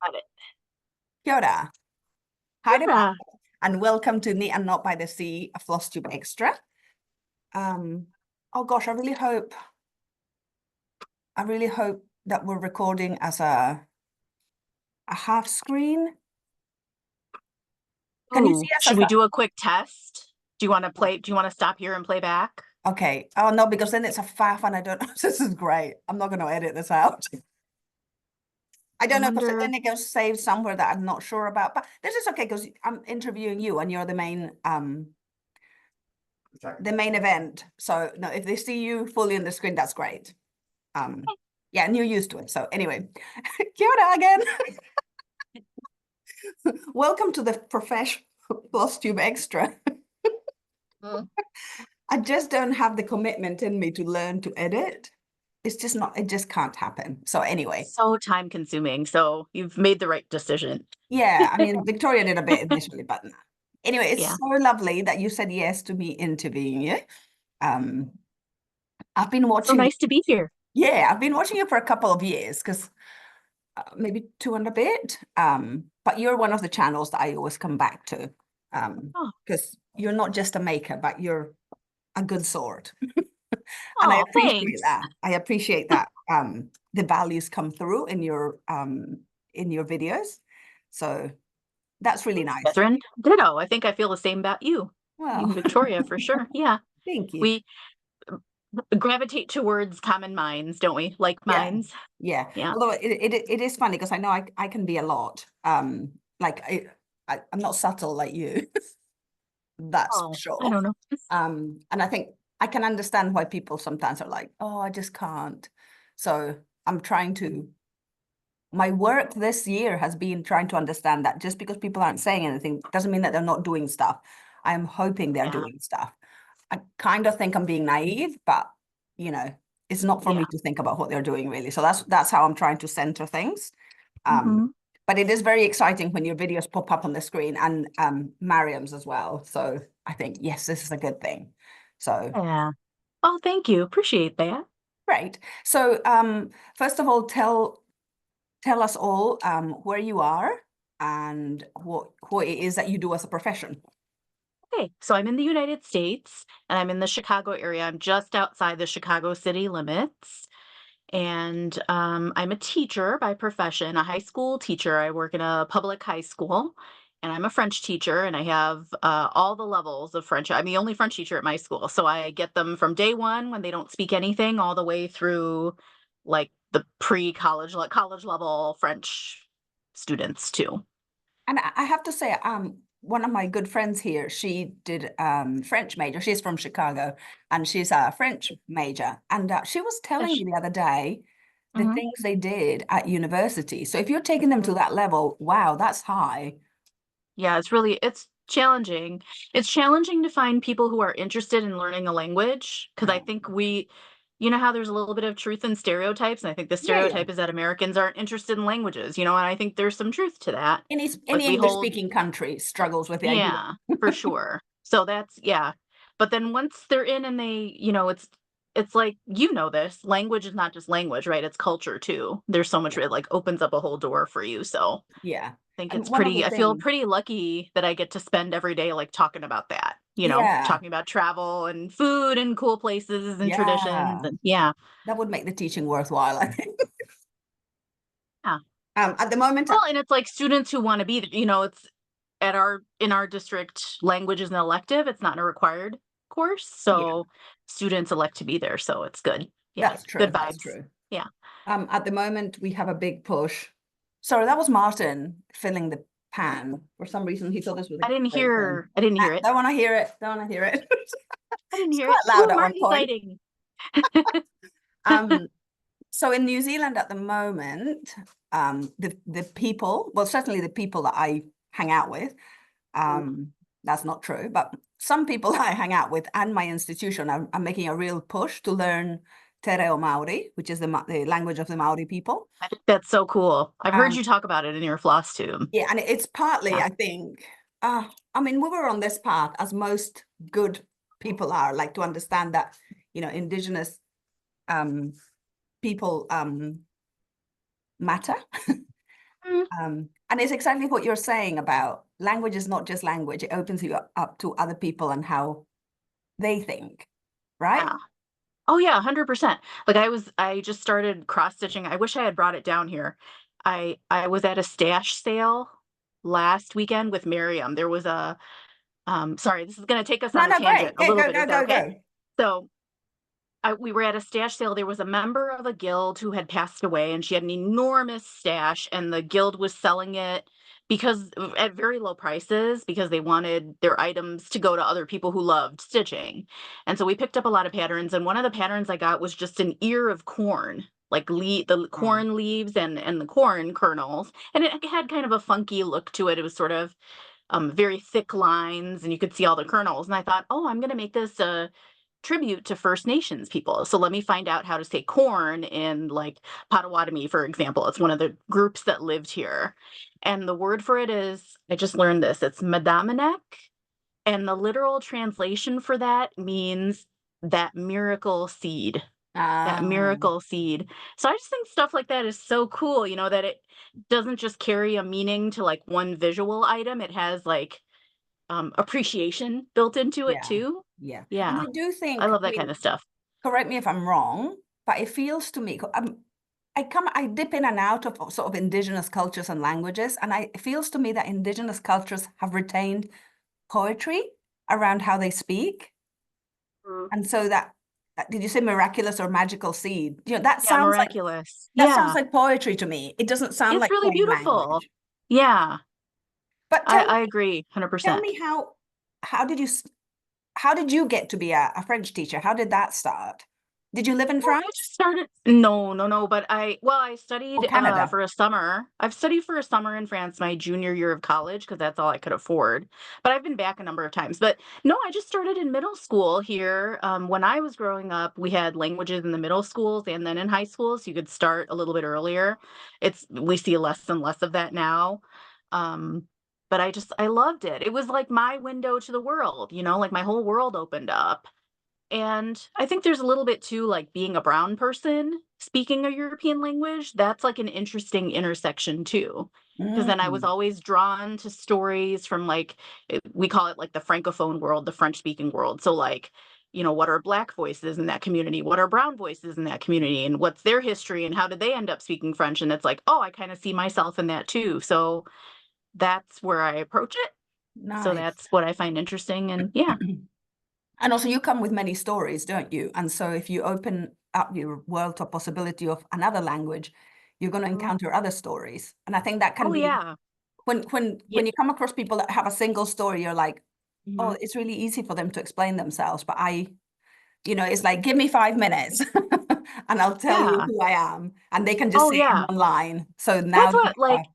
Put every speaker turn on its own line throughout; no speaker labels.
Got it.
Kia ora. Hi there,
Yeah.
and welcome to Nitya Not by the Sea, a Flosstube Extra. Oh gosh, I really hope that we're recording as a half screen. Can you see
Ooh,
us
should
as
we
a,
do a quick test? Do you want to play? Do you want to stop here and play back?
okay. Oh no, because then it's a faff and I don't know. This is great. I'm not going to edit this out. I
I
don't know, because
wonder.
then it goes saved somewhere that I'm not sure about. But this is okay because I'm interviewing you and you're the main event. So no, if they see you fully on the screen, that's great. Yeah, and you're used to it. So anyway, kia ora again. Welcome to the professional Flosstube Extra.
Mm.
I just don't have the commitment in me to learn to edit. It's just not, it just can't happen. So anyway,
So time consuming. So you've made the right decision.
yeah, I mean, Victoria did a bit initially, but no. Anyway, it's
Yeah.
so lovely that you said yes to me interviewing you. Um, I've been
So
watching,
nice to be here.
yeah, I've been watching you for a couple of years because maybe two and a bit. But you're one of the channels that I always come back to.
Oh,
Because you're not just a maker, but you're a good sort. And I
oh,
appreciate
thanks.
that. I appreciate that the values come through in your videos. So that's really
Thanks,
nice.
Catherine. Ditto. I think I feel the same about you. You
Well,
and Victoria, for sure. Yeah.
thank you.
We gravitate towards common minds, don't we? Like
Yeah,
minds.
yeah.
Yeah.
Although it is funny because I know I can be a lot. Like I'm not subtle like you. That's for
Oh, I
sure.
don't know.
And I think I can understand why people sometimes are like, oh, I just can't. So I'm trying to, my work this year has been trying to understand that just because people aren't saying anything doesn't mean that they're not doing stuff. I am hoping they're
Yeah.
doing stuff. I kind of think I'm being naive, but you know, it's not for me
Yeah.
to think about what they're doing really. So that's how I'm trying to center things. Um,
Hmm.
but it is very exciting when your videos pop up on the screen and Mariam's as well. So I think, yes, this is a good thing. So
Yeah. Oh, thank you. Appreciate that.
great. So first of all, tell us all where you are and what it is that you do as a profession.
Okay, so I'm in the United States and I'm in the Chicago area. I'm just outside the Chicago city limits. And I'm a teacher by profession, a high school teacher. I work in a public high school and I'm a French teacher and I have all the levels of French. I'm the only French teacher at my school. So I get them from day one when they don't speak anything all the way through like the pre-college, like college level French students too.
And I have to say, one of my good friends here, she did French major. She's from Chicago, and she's a French major. And she was telling me the other day the
Mhm.
things they did at university. So if you're taking them to that level, wow, that's high.
Yeah, it's challenging. It's challenging to find people who are interested in learning a language because I
Yeah,
think you know how there's a little bit of truth in stereotypes, and I think the
yeah, yeah.
stereotype is that Americans aren't interested in languages, and I think there's some truth to that. Like
Any
we
English
hold,
speaking country struggles with the idea.
yeah, for sure. So that's yeah. But then once they're in and it's like this, language is not just language, right? It's culture too. There's so much
Yeah,
it like opens up a whole door for you. So
yeah.
think
And one of the
I feel
things,
pretty lucky that I get to spend every day like talking about that,
yeah,
talking about travel and food and cool places and traditions
yeah,
and yeah.
that would make the teaching worthwhile, I think.
Yeah.
At the moment,
Well, and it's like students who want to be, it's in our district, language is an elective, it's not a required course.
yeah,
So students elect to be there, so it's good. Yeah.
that's true.
Good
That's
vibes.
true.
Yeah.
At the moment, we have a big push. Sorry, that was Martin filling the pan. For some reason, he thought this was a great thing.
I didn't hear it.
Don't want to hear it. Don't want to hear it.
I didn't
It's
hear it.
quite loud
Ooh,
at one
Marty
point.
sighting.
Um, so in New Zealand at the moment, the people, well, certainly the people that I hang out with, that's not true, but some people I hang out with and my institution are making a real push to learn Te Reo Maori, which is the language of the Maori people.
I think that's so cool. I've heard
Um,
you talk about it in your floss tube.
yeah, and it's partly,
Yeah.
I think, I mean, we were on this path as most good people are, like to understand that, Indigenous um, people matter.
Mm,
And it's exactly what you're saying about language is not just language. It opens you up to other people and how they think, right?
yeah. Oh yeah, 100%. Like I just started cross stitching. I wish I had brought it down here. I was at a stash sale last weekend with Miriam. There was a sorry, this is going to take us
No,
on a
no, great.
tangent a
Yeah,
little
go,
bit.
go,
Is that
go,
okay?
go.
So we were at a stash sale. There was a member of a guild who had passed away, and she had an enormous stash, and the guild was selling it because at very low prices because they wanted their items to go to other people who loved stitching. And so we picked up a lot of patterns, and one of the patterns I got was just an ear of corn, like the
Oh,
corn leaves and the corn kernels, and it had kind of a funky look to it. It was sort of very thick lines, and you could see all the kernels. And I thought, oh, I'm going to make this a tribute to First Nations people. So let me find out how to say corn in like Potawatomi, for example. It's one of the groups that lived here. And the word for it is, I just learned this, it's Medamanek. And the literal translation for that means that miracle seed, that
um,
miracle seed. So I just think stuff like that is so cool, that it doesn't just carry a meaning to like one visual item. It has like appreciation built into it
yeah,
too.
yeah. And
Yeah.
I do
I
think,
love
I
that kind
mean,
of stuff.
correct me if I'm wrong, but it feels to me, I dip in and out of sort of indigenous cultures and languages, and it feels to me that indigenous cultures have retained poetry around how they speak.
Mm.
And so that, did you say miraculous or magical seed?
Yeah, miraculous.
That sounds
Yeah,
like poetry to me. It doesn't sound
it's
like
really
plain
beautiful.
language.
Yeah,
But
I agree
tell
100%.
me how did you how did you get to be a French teacher? How did that start? Did you live in
Well, I just
France
started no, no, no, but I
or
studied
Canada?
for a summer. I've studied for a summer in France my junior year of college because that's all I could afford. But I've been back a number of times. But no, I just started in middle school here. When I was growing up, we had languages in the middle schools and then in high schools. You could start a little bit earlier. We see less and less of that now. Um, but I loved it. It was like my window to the world, like my whole world opened up. And I think there's a little bit too, like being a brown person speaking a European language, that's like an interesting intersection too. Because then I was
Mm,
always drawn to stories from like, we call it like the Francophone world, the French speaking world. So, like, what are Black voices in that community? What are brown voices in that community? And what's their history? And how did they end up speaking French? And it's like, oh, I kind of see myself in that too. So that's where I approach it. So
nice.
that's what I find interesting. And yeah.
And also, you come with many stories, don't you? And so, if you open up your world to a possibility of another language, you're going to
Mhm.
encounter other stories. And I think that can
Oh,
be
yeah. Yeah.
when you come across people that have a single story, you're like, oh,
Mhm.
it's really easy for them to explain themselves. But it's like, give me 5 minutes, and I'll tell you
Yeah.
who I am, and they can just
Oh,
say it in
yeah.
one line. So now
That's
they
what, like,
have,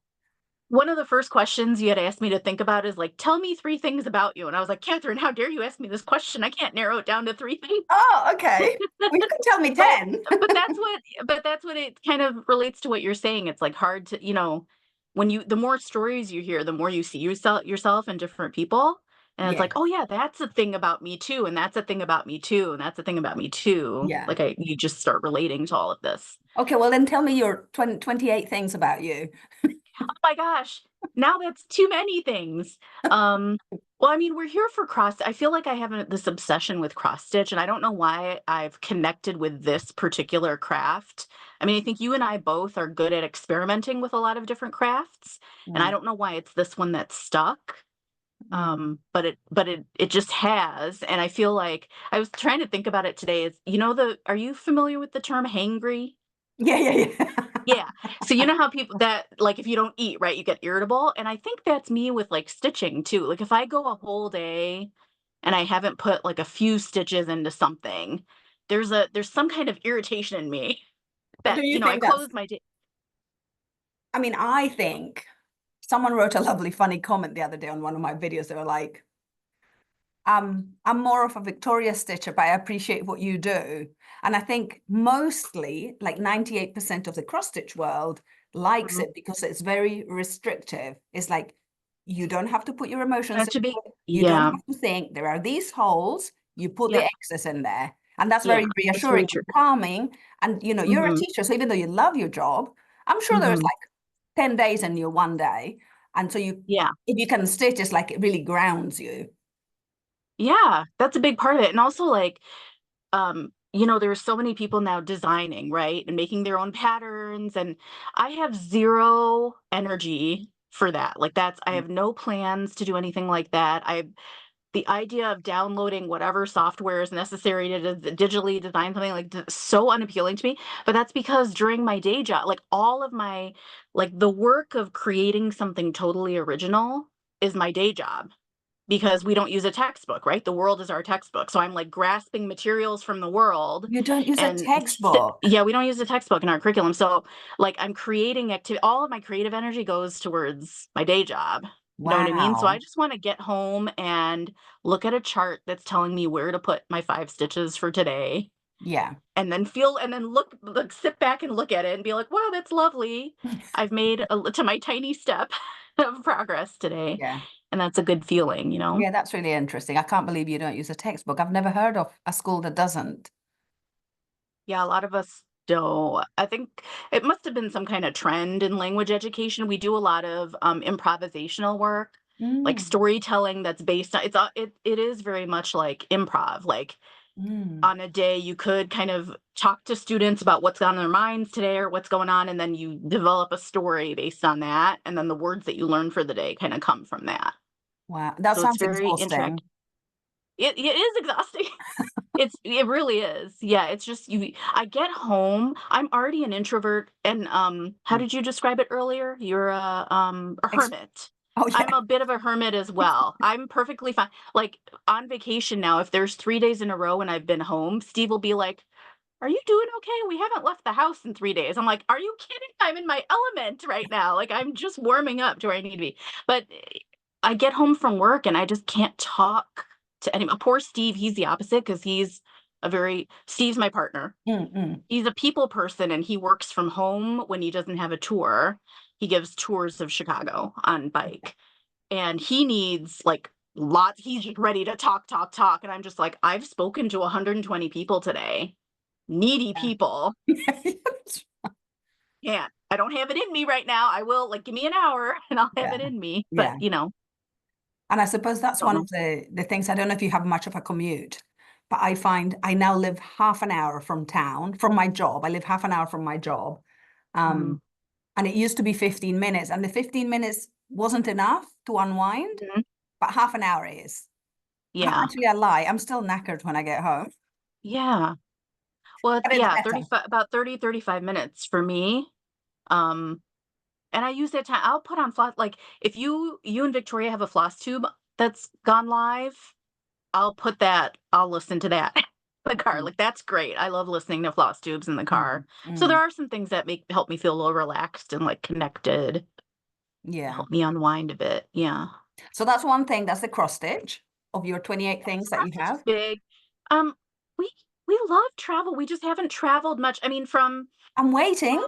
one of the first questions you had asked me to think about is like, tell me three things about you. And I was like, Catherine, how dare you ask me this question? I can't narrow it down to three things.
oh, okay. Well, you can tell me
But
10.
but that's what it kind of relates to what you're saying. It's like hard to, when the more stories you hear, the more you see yourself and different people. And it's like,
Yes.
oh yeah, that's a thing about me too, and that's a thing about me too, and that's a thing about me too.
Yeah.
Like you just start relating to all of this.
Okay, well, then tell me your 28 things about you.
Oh my gosh, now that's too many things. Um, well, I mean, we're here for cross. I feel like I have this obsession with cross stitch, and I don't know why I've connected with this particular craft. I mean, I think you and I both are good at experimenting with a lot of different crafts, and I
Mm,
don't know why it's this one that's stuck.
mm.
But it just has, and I feel like I was trying to think about it today. Are you familiar with the term hangry?
Yeah, yeah, yeah.
Yeah. So you know how people that like if you don't eat, right, you get irritable. And I think that's me with like stitching too. Like if I go a whole day and I haven't put like a few stitches into something, there's some kind of irritation in me
But
that,
do you
I
think
close my day.
I mean, I think someone wrote a lovely funny comment the other day on one of my videos. They were like, I'm more of a Victoria stitcher, but I appreciate what you do. And I think mostly, like 98% of the cross stitch world likes
Mhm.
it because it's very restrictive. It's like you don't have to put your emotions
That
into
should be
it. You don't
yeah.
have to think. There are these holes. You put the
Yep.
excess in there. And that's
Yeah.
very
That's
reassuring
very true.
and calming. And you're a
Mhm.
teacher. So even though you love your job, I'm sure there's
Mhm.
like 10 days in your one day. And so
Yeah.
if you can stitch, it's like it really grounds you.
Yeah, that's a big part of it. And also like, there's so many people now designing, right? And making their own patterns. And I have zero energy for that. Like I have no plans to do anything like that. The idea of downloading whatever software is necessary to digitally design something so unappealing to me. But that's because during my day job, like all of my, like the work of creating something totally original is my day job because we don't use a textbook, right? The world is our textbook. So I'm like grasping materials from the world
You don't use a
and
textbook.
yeah, we don't use a textbook in our curriculum. So like I'm creating activity, all of my creative energy goes towards my day job. You know what I mean? So I
Wow.
just want to get home and look at a chart that's telling me where to put my 5 stitches for today
Yeah.
and then sit back and look at it and be like, wow, that's lovely. I've made to my tiny step of progress today.
Yeah.
And that's a good feeling, you know?
Yeah, that's really interesting. I can't believe you don't use a textbook. I've never heard of a school that doesn't.
Yeah, a lot of us don't. I think it must have been some kind of trend in language education. We do a lot of improvisational work, like
Mm,
storytelling that's based on it is very much like improv. Like
mm.
on a day you could kind of talk to students about what's on their minds today or what's going on, and then you develop a story based on that, and then the words that you learn for the day kind of come from that.
Wow, that
So it's
sounds
very interactive.
exhausting.
It is exhausting. It really is. Yeah, it's just I get home, I'm already an introvert and how
Mm.
did you describe it earlier? You're a
Ex
hermit.
oh,
I'm
yeah.
a bit of a hermit as well. I'm perfectly fine. Like on vacation now, if there's 3 days in a row and I've been home, Steve will be like, "Are you doing okay? We haven't left the house in 3 days." I'm like, "Are you kidding? I'm in my element right now. Like I'm just warming up to where I need to be." But I get home from work and I just can't talk to anyone. Poor Steve, he's the opposite because Steve's my partner.
Mm, mm.
He's a people person and he works from home when he doesn't have a tour. He gives tours of Chicago on bike and he needs like lots. He's just ready to talk, talk, talk. And I'm just like, I've spoken to 120 people today, needy
Yeah.
people. Yeah, I don't have it in me right now. I will like, give me an hour and I'll have
Yeah.
it in me. But
Yeah.
I
And I suppose that's
don't
one
know.
of the things. I don't know if you have much of a commute, but I find I now live half an hour from town, from my job. I live half an hour from my job.
Mm,
Um, and it used to be 15 minutes, and the 15 minutes wasn't enough to unwind,
mhm.
but half an hour is. And
Yeah.
actually, I lie. I'm still knackered when I get home,
Yeah. Well,
but it's
yeah,
better.
35 about 30, 35 minutes for me. Um, and I use that time. I'll put on floss like if you and Victoria have a floss tube that's gone live, I'll listen to that in the car.
Mm,
Like that's great. I love listening to floss tubes in the
mm,
car. So there
mm.
are some things that help me feel a little relaxed and like connected,
Yeah.
help me unwind a bit. Yeah.
So that's one thing. That's the cross stitch of your 28 things that you
Cross stitch is
have.
big. Um, we we love travel. We just haven't traveled much. I mean,
I'm waiting.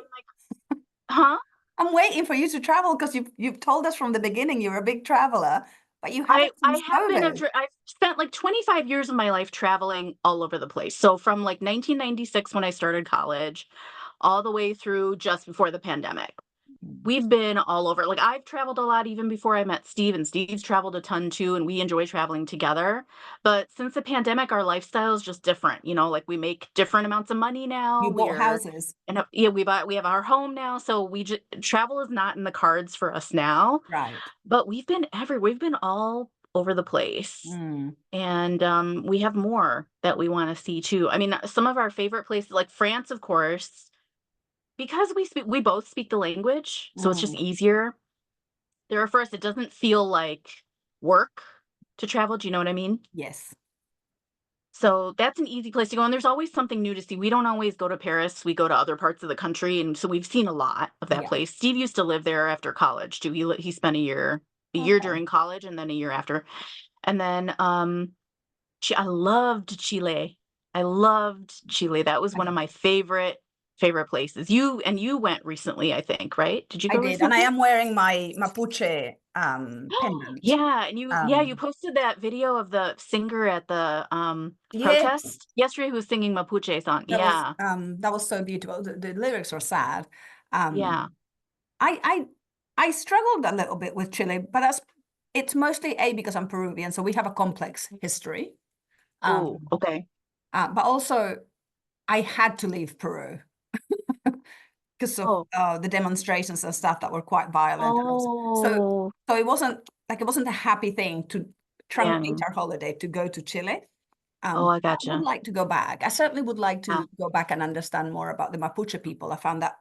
huh?
I'm waiting for you to travel because you've told us from the beginning you're a big traveler, but you
I
haven't
I
since
have been
COVID.
I've spent like 25 years of my life traveling all over the place. So from like 1996 when I started college all the way through just before the pandemic.
Mm.
We've been all over. Like I've traveled a lot even before I met Steve, and Steve's traveled a ton too, and we enjoy traveling together. But since the pandemic, our lifestyle is just different. Like we make different amounts of money now.
You bought houses,
And yeah, we have our home now, so we just travel is not in the cards for us now.
right?
But we've been all over the place.
Mm,
And we have more that we want to see too. I mean, some of our favorite places, like France, of course, because we both speak the language, so it's just
mm.
easier. There are first, it doesn't feel like work to travel. Do you know what I mean?
Yes.
So that's an easy place to go. And there's always something new to see. We don't always go to Paris. We go to other parts of the country. And so we've seen a lot of that
Yeah.
place. Steve used to live there after college too. He spent a year
Okay.
during college and then a year after. And then I loved Chile. I loved Chile. That was one of
Okay.
my favorite places. You went recently, I think, right? Did you
I
go
did, and I
recently?
am wearing my Mapuche pendant.
Yeah, and you
Um,
posted that video of the singer at the
yes,
protest yesterday who was singing Mapuche song. Yeah.
that was so beautiful. The lyrics were sad. Um,
Yeah.
I I struggled a little bit with Chile, but it's mostly because I'm Peruvian, so we have a complex history.
Oh,
Um,
okay.
but also I had to leave Peru because of
Oh,
the demonstrations and stuff that were quite violent. So
oh,
it wasn't a happy thing to truncate
yeah.
our holiday to go to Chile.
Oh, I
I would
gotcha.
like to go back. I certainly would like
Yeah.
to go back and understand more about the Mapuche people. I found that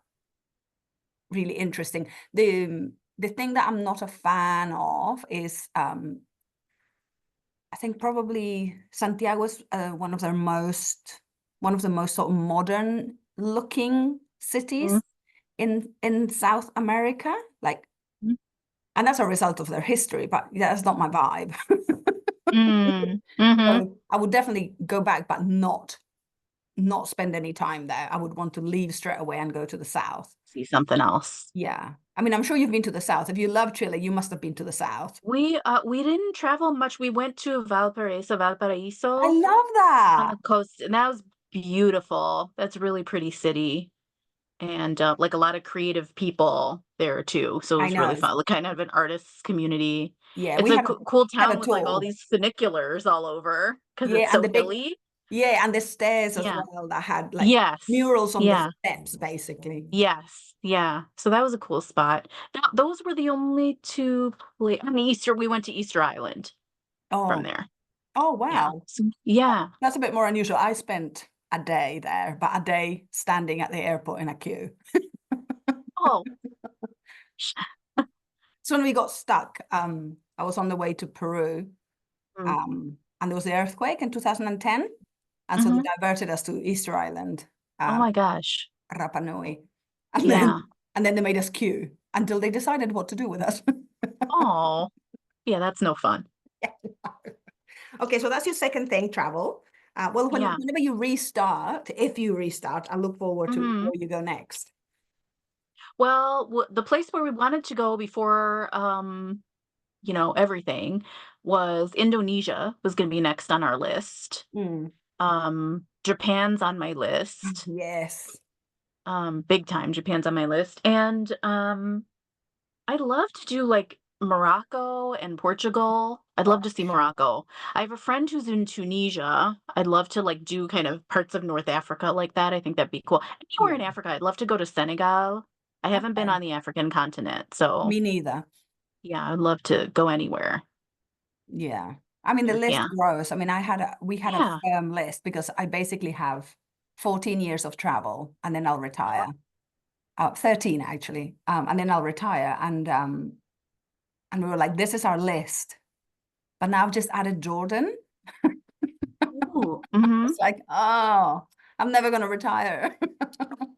really interesting. The thing that I'm not a fan of is I think probably Santiago is one of the most sort of modern looking
Mm,
cities in South America. Like,
mm,
and that's a result of their history, but that's not my vibe.
mm-hmm.
So I would definitely go back, but not spend any time there. I would want to leave straight away and go to the south.
See something else.
Yeah. I mean, I'm sure you've been to the south. If you love Chile, you must have been to the south.
We didn't travel much. We went to
I
Valparaiso
love
on
that.
the coast, and that was beautiful. That's a really pretty city. And like a lot of creative people there too. So it
I
was really
know.
fun. Like kind of an artist community.
Yeah,
It's
we
a
had
cool
we had a
town with like all
tour.
these funiculars all over because
Yeah,
it's
and
so
the big
hilly.
yeah, and the stairs as
Yeah.
well that had like
Yes.
murals on the
Yeah.
steps, basically.
Yes. Yeah. So that was a cool spot. Those were the only two I mean, we went to Easter Island from
Oh,
there.
oh
Yeah.
wow.
So, yeah.
That's a bit more unusual. I spent a day there, but a day standing at the airport in a queue.
Oh, sh-
So when we got stuck, I was on the way to Peru,
mm,
and there was the earthquake in 2010, and so they
mhm.
diverted us to Easter Island,
Oh
um,
my gosh.
Rapa Nui,
Yeah.
and then they made us queue until they decided what to do with us.
Oh, yeah, that's no fun.
Okay, so that's your second thing, travel. Well,
Yeah.
whenever you restart, if you restart, I look forward to
Mhm.
where you go next.
Well, the place where we wanted to go before, everything was Indonesia was gonna be next on our list.
Mm.
Japan's on my list.
Yes.
Big time, Japan's on my list. And, I'd love to do, like, Morocco and Portugal. I'd
Oh,
love to see Morocco. I have a friend who's in Tunisia. I'd love to, like, do kind of parts of North Africa like that. I think that'd be cool. Anywhere
yeah.
in Africa, I'd love to go to Senegal. I haven't been
Okay.
on the African continent, so,
Me neither.
yeah, I'd love to go anywhere.
Yeah. I mean, the list
Yeah.
grows. I mean, we had a
Yeah.
firm list because I basically have 14 years of travel and then I'll retire. 13 actually. And then I'll retire. And we were like, this is our list. But now I've just added Jordan.
Ooh, mhm.
It's like, oh, I'm never gonna retire.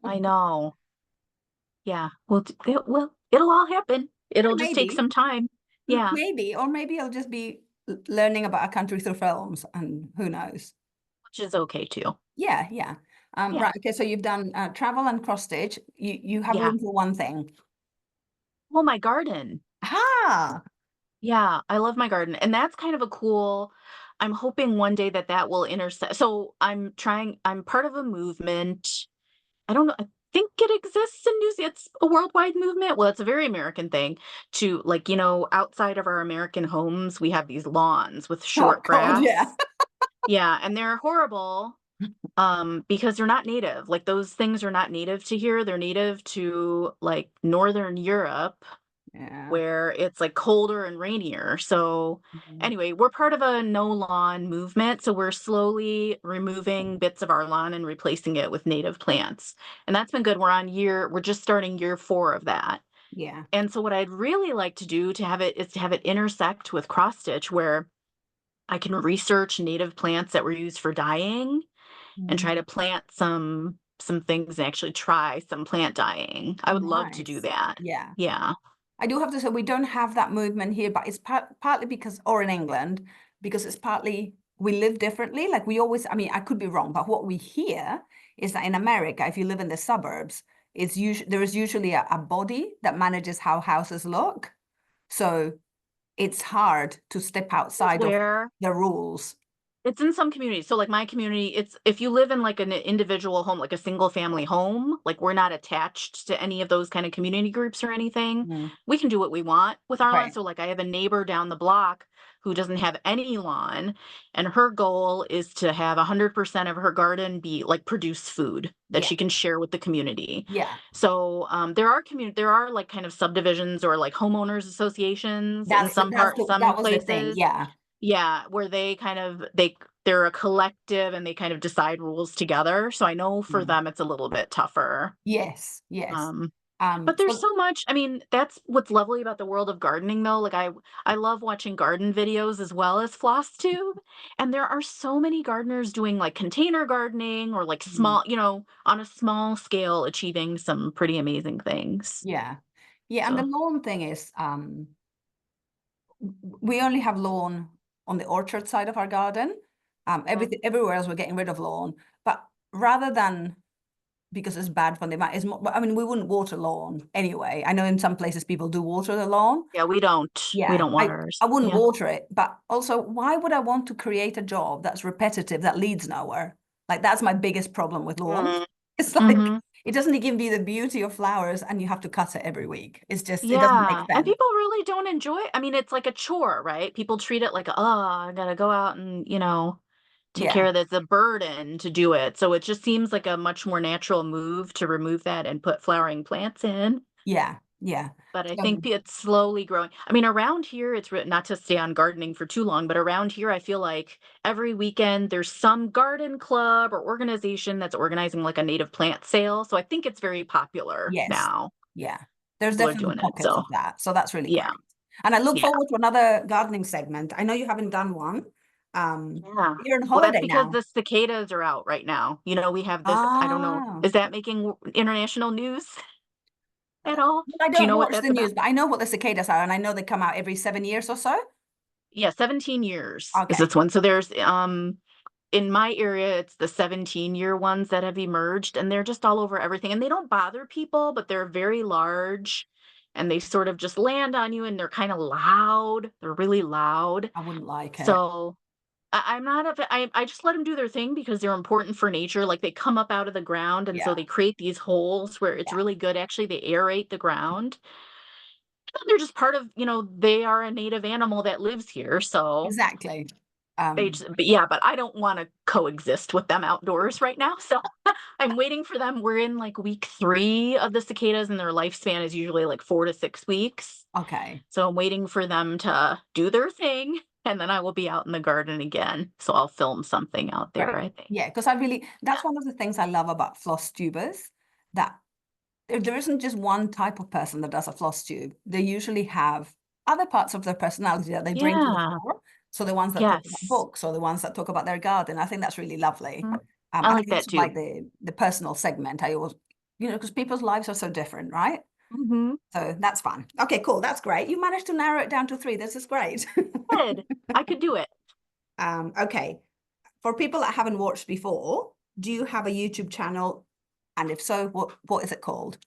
I know. Yeah. Well, it'll all happen. It'll just take
Maybe,
some time. Yeah,
maybe, or maybe I'll just be learning about a country through films, and who knows?
which is okay too.
Yeah, yeah.
Yeah.
Right. Okay. So you've done travel and cross stitch. You have
Yeah.
room for one thing.
Well, my garden.
Ah,
Yeah, I love my garden, and that's kind of a cool I'm hoping one day that that will intersect so I'm part of a movement. I don't know, I think it exists in New Zealand. It's a worldwide movement. Well, it's a very American thing to, like, outside of our American homes, we have these lawns with
oh
short
God, yeah.
grass. Yeah, and they're horrible, because they're not native. Like, those things are not native to here. They're native to, like, Northern Europe,
Yeah.
where it's, like, colder and rainier. So,
Mhm.
anyway, we're part of a no lawn movement, so we're slowly removing bits of our lawn and replacing it with native plants, and that's been good. We're just starting year 4 of that,
Yeah.
and so what I'd really like to do to have it intersect with cross stitch where I can research native plants that were used for dyeing and try
Mhm.
to plant some things and actually try some plant dyeing. I would love to do
Nice.
that.
Yeah.
Yeah.
I do have to say we don't have that movement here, but it's partly because, or in England, because it's partly we live differently. Like we always, I mean, I could be wrong, but what we hear is that in America, if you live in the suburbs, there is usually a body that manages how houses look. So it's hard to step
Is
outside of
where
the rules.
It's in some communities. So, like, my community, it's if you live in, like, an individual home, like a single family home, like, we're not attached to any of those kind of community groups or anything.
Mm,
We can do what we want with our lawn.
right.
So, like, I have a neighbor down the block who doesn't have any lawn, and her goal is to have 100% of her garden be, like, produce food that
Yeah.
she can share with the community.
Yeah.
So, there are, like, kind of subdivisions or, like, homeowners associations in some
That was the thing.
places.
Yeah.
Yeah, where they kind of they're a collective and they kind of decide rules together, so I know for
Mm.
them it's a little bit tougher.
Yes. Yes.
Um, but there's
So
so much. I mean, that's what's lovely about the world of gardening though, like, I love watching garden videos as well as Flosstube, and there are so many gardeners doing, like, container gardening or, like,
mm,
small on a small scale achieving some pretty amazing things.
yeah. Yeah. And the
So,
lawn thing is, we only have lawn on the orchard side of our garden.
mhm,
Everywhere else we're getting rid of lawn. But rather than because it's bad for the environment, it's more, I mean, we wouldn't water lawn anyway. I know in some places people do water the lawn.
yeah, we
Yeah,
don't
I,
water ours.
I wouldn't
Yeah.
water it, but also, why would I want to create a job that's repetitive that leads nowhere? Like that's my biggest problem with lawns.
Mhm.
It's like
Mhm.
it doesn't give you the beauty of flowers, and you have to cut it every week. It's just it doesn't make
Yeah, and
sense.
people really don't enjoy it. I mean, it's like a chore, right? People treat it like, "Oh, I gotta go out and, take
Yeah,
care of this, a burden to do it." So it just seems like a much more natural move to remove that and put flowering plants in.
yeah, yeah.
But I
So
think it's slowly growing. I mean, around here, not to stay on gardening for too long, but around here, I feel like every weekend there's some garden club or organization that's organizing like a native plant sale. So I think it's very popular
yes,
now.
yeah. There's
People are
definitely
doing it.
pockets
So
of that. So that's really
yeah,
great. And I look
yeah.
forward to another gardening segment. I know you haven't done one.
Yeah.
You're on
Well, that's
holiday
because
now.
the cicadas are out right now. We have this, I don't know,
Ah.
is that making international news at all?
Well, I
Do you
don't
know what
watch the
that's about?
news, but I know what the cicadas are, and I know they come out every 7 years or so.
Yeah, 17 years is
Okay,
this one. So there's in my area it's the 17-year ones that have emerged and they're just all over everything and they don't bother people, but they're very large and they sort of just land on you and they're kind of loud. They're really loud.
I wouldn't like it.
So I'm not I just let them do their thing because they're important for nature, like, they come up out of the ground, and so
Yeah,
they create these holes where it's
yeah,
really good actually, they aerate the ground. And they're just part of they are a native animal that lives here, so
exactly.
they
Um,
just but yeah, but I don't wanna coexist with them outdoors right now, so I'm waiting for them. We're in, like, week 3 of the cicadas, and their lifespan is usually, like, 4 to 6 weeks.
okay.
So I'm waiting for them to do their thing, and then I will be out in the garden again. So I'll film something out there,
Great.
I think.
Yeah, because that's one of the things I love about floss tubers, that there isn't just one type of person that does a floss tube. They usually have other parts of their personality that they bring to the
Yeah.
fore. So the ones that talk about
Yes.
books or the ones that talk about their garden, I think that's really lovely.
Mm. I
And I
like that
also like
too.
the personal segment. I always, because people's lives are so different, right?
Mhm.
So that's fun. Okay, cool. That's great. You managed to narrow it down to three. This is great.
Good. I could do it.
Okay. For people that haven't watched before, do you have a YouTube channel? And if so, what is it called?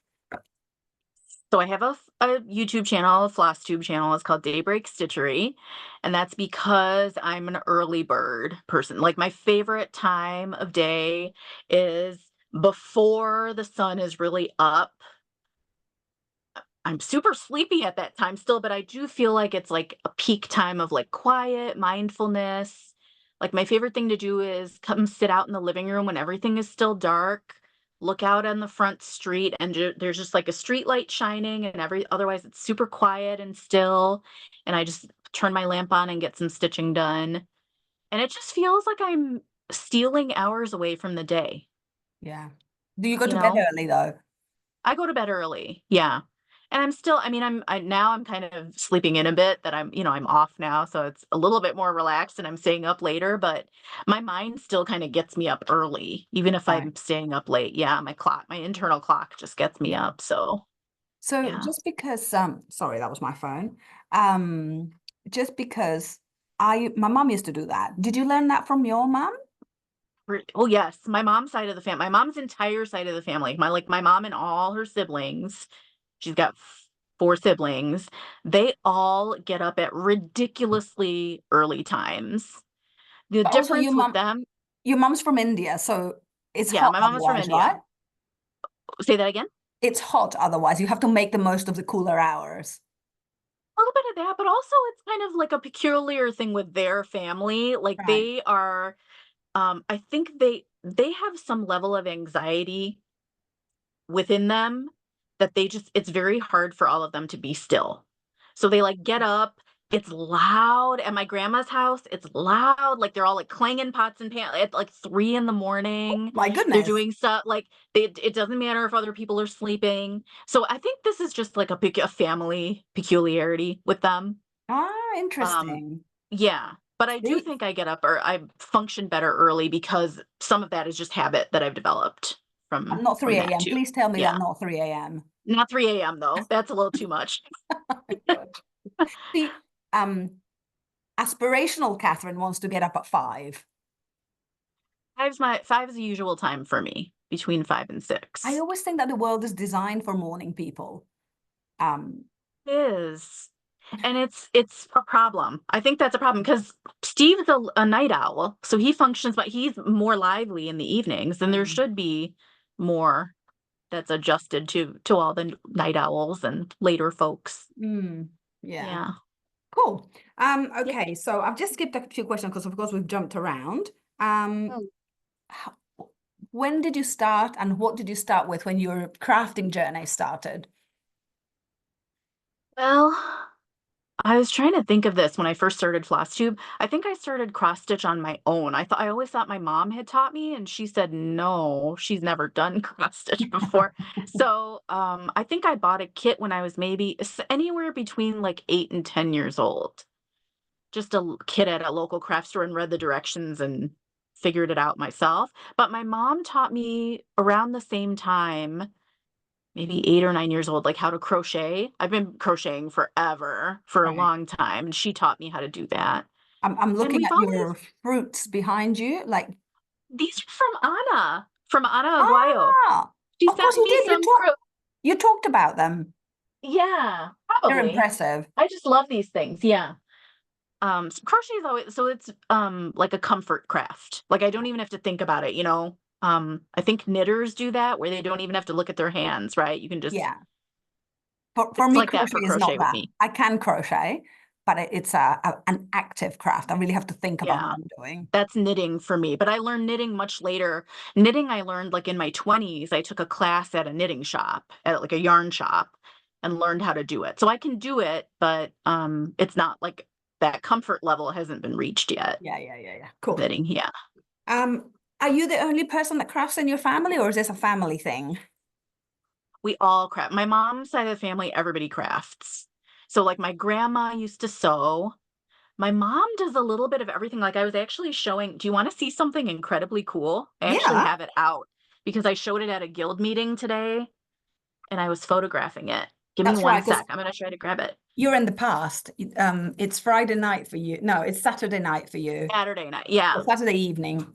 So I have a YouTube channel, a Flosstube channel. It's called Daybreak Stitchery, and that's because I'm an early bird person. Like, my favorite time of day is before the sun is really up. I'm super sleepy at that time still, but I do feel like it's like a peak time of like quiet, mindfulness. Like, my favorite thing to do is come sit out in the living room when everything is still dark, look out on the front street, and there's just like a street light shining, and otherwise it's super quiet and still. And I just turn my lamp on and get some stitching done. And it just feels like I'm stealing hours away from the day,
Yeah. Do you go
you
to bed
know?
early though?
I go to bed early, yeah. And I'm still I mean, now I'm kind of sleeping in a bit that I'm off now, so it's a little bit more relaxed and I'm staying up later, but my mind still kinda gets me up early, even if
Right.
I'm staying up late. Yeah, my internal clock just gets me
Yeah.
up, so
So
yeah.
just because sorry, that was my phone. Um just because I my mom used to do that. Did you learn that from your mom?
Oh, yes, my mom's entire side of the family, my mom and all her siblings, she's got 4 siblings, they all get up at ridiculously early times. The
But also
difference with them,
your mom's from India, so it's
yeah,
hot
my mom is from
otherwise, right?
India. Say that again?
It's hot otherwise. You have to make the most of the cooler hours.
A little bit of that, but also it's kind of like a peculiar thing with their family. Like
Right.
they are, I think they have some level of anxiety within them that it's very hard for all of them to be still. So they like get up, it's loud at my grandma's house, it's loud, like they're all like clanging pots and pans at like 3 in the morning.
My
They're
goodness.
doing stuff like it doesn't matter if other people are sleeping. So I think this is just like a family peculiarity with them.
Ah,
Um,
interesting.
yeah. But I do
See,
think I get up or I function better early because some of that is just habit that I've developed
not
from
3
that
a.m.
too.
Please tell me
Yeah.
they're not 3 a.m.
Not 3 AM though, that's a little too much.
Good. See, aspirational Catherine wants to get up at 5.
5 is the usual time for me, between 5 and
I
6.
always think that the world is designed for morning people. Um,
It is, and it's a problem. I think that's a problem because Steve's a night owl, so he functions, but he's more lively in the evenings, and there
um,
should be more that's adjusted to all the night owls and later folks.
mm, yeah.
Yeah.
Cool.
Yep.
Okay, so I've just skipped a few questions because of course we've jumped around. Um,
Mm.
h- when did you start and what did you start with when your crafting journey started?
Well, I was trying to think of this when I first started Flosstube. I think I started cross stitch on my own. I always thought my mom had taught me, and she said no, she's never done cross stitch before. So I think I bought a kit when I was maybe anywhere between like 8 and 10 years old. Just a kit at a local craft store and read the directions and figured it out myself. But my mom taught me around the same time, maybe 8 or 9 years old, like, how to crochet. I've been crocheting forever, for a
Right.
long time, and she taught me how to do that.
I'm
And
looking
we've
at
always
your fruits behind you, like,
these are from Anna Aguayo.
ah,
She
of course
sent
you
me
did.
some
You talked about them.
yeah,
They're
probably.
impressive.
I just love these things, yeah. Crochet is always so it's, like a comfort craft. Like, I don't even have to think about it, you know? I think knitters do that where they don't even have to look at their hands, right? You can just
Yeah. For
it's
me,
like that
crochet
for
is not
crochet with
that.
me.
I can crochet, but it's an active craft. I really have to think about what
Yeah.
I'm doing.
That's knitting for me, but I learned knitting much later. Knitting I learned, like, in my 20s. I took a class at a knitting shop, at, like, a yarn shop, and learned how to do it. So I can do it, but, it's not like that comfort level hasn't been reached yet
Yeah, yeah, yeah, yeah.
with
Cool.
knitting, yeah.
Are you the only person that crafts in your family, or is this a family thing?
We all craft. My mom's side of the family, everybody crafts. So, like, my grandma used to sew. My mom does a little bit of everything. Like, I was actually showing do you wanna see something incredibly cool? I actually
Yeah,
have it out because I showed it at a guild meeting today, and I was photographing it. Give me
that's
one
right, because
sec. I'm gonna try to grab it.
you're in the past. It's Friday night for you. No, it's Saturday night for you.
Saturday night.
Or
Yeah.
Saturday evening.